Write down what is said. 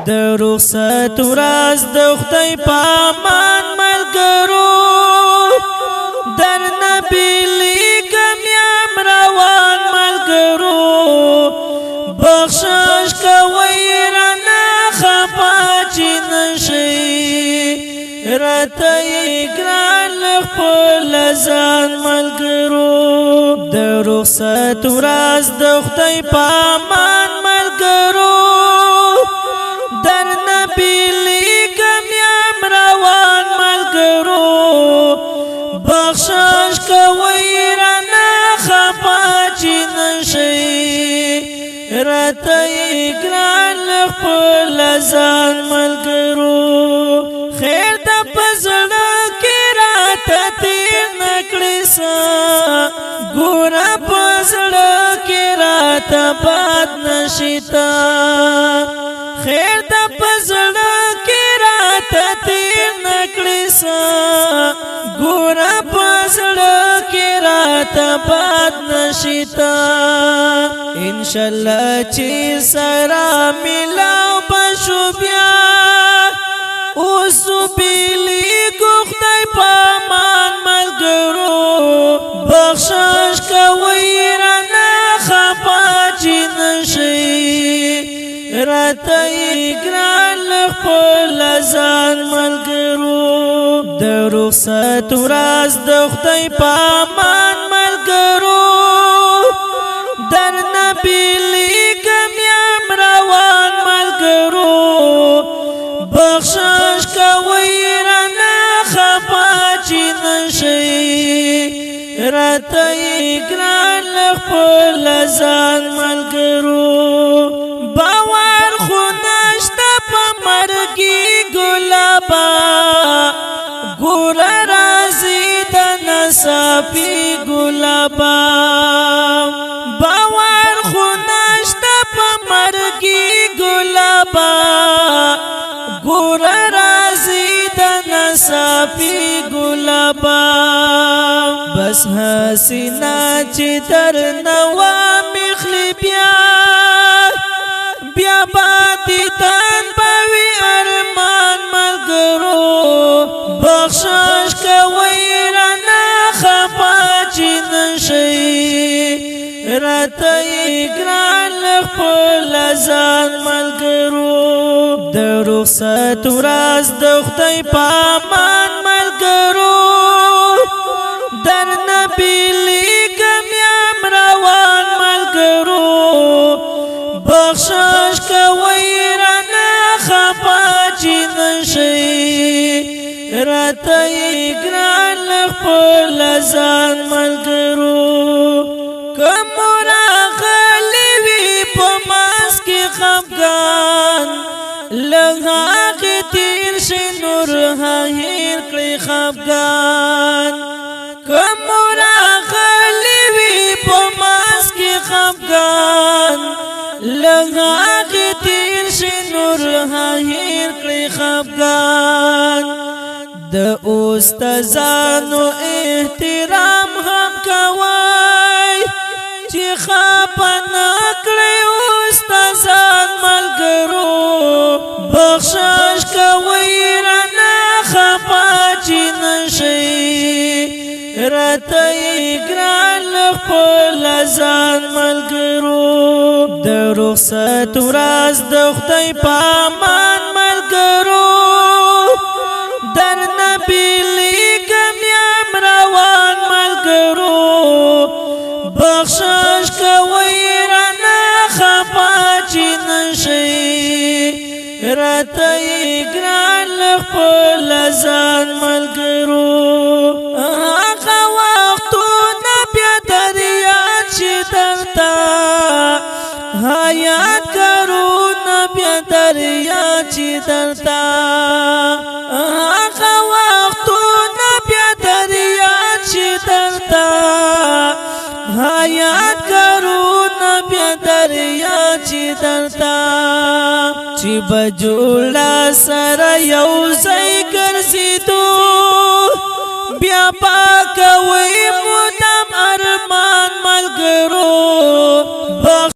د رخصت ورځ د خدای پامان ملګرو در نبی لیکم یم روان ملګرو بخشش کوي رانه خفا چې نشي راته ګران خپل ځان ملګرو د رخصت ورځ د خدای پامان ملګرو در نبی لیکم یم روان ملګرو بخشش کوي رانه خفا چې نشي راته ګران خپل ځان ملګرو خیر د پزړه کې راته تیر نکړې سا ګوره پزړه کې راته باد نشتا خیر د پزړه کې راته تیر نکړې سا ګوره پزړه کې راته باد نشتا انشاءالله چې سره ملاو بشو بیا اوس بیلی کو خدای پامان ملګرو بخشش کوي رانه خفا چې نشي راته ګران خپل ځان ملګرو د رخصت ورځ د خدای پامان ملګرو در نبی لیکم یم روان ملګرو بخشش کوي رانه خفا چې نشي راته ګران خپل ځان ملګرو باور خو نشته په مرګي ګلابا ګوره راځي د نصافي ګلابا باور خو نشته په مرګي ګلابا ګوره راځي د نصافي ګلابا بس حسینا چې در نوا مخلی بیا بیا باندې تن پوي ارمان ملګرو بخشش کوي رانه خفا چې نشي راته ګران خپل ځان ملګرو د رخصت ورځ د خدای پامان ملګرو در نبی لیکم یم روان ملګرو بخشش کوي رانه خفا چې نشي راته ګران خپل ځان ملګرو کوم راغلی وي په ماس کې خفګان لږه کې تیر شي نور هیر کړي خفګان کوم راغلی وي په ماس کې خفګان لږه کې تیر شي نور هیر کړي خفګان د استادانو احترام هم کوي چې خپه نکړي استادان ملګرو بخشش کوي رانه خفا چې نشي راته ګران خپل ځان ملګرو د رخصت ورځ د خدای پامان ملګرو در نبی لیکم یم روان ملګرو بخشش کوي رانه خفا چې نشي راته ګران خپل ځان ملګرو هغه وختونه بیا دریا چې درته حیات کرونا بیا دریا چې درته هغه وختونه بیا دریا چې درته حیات کرونا بیا دریا چې درته چې بجوړه سره یو ځای ګرځېدو بیا پاکوي مدام ارمان ملګرو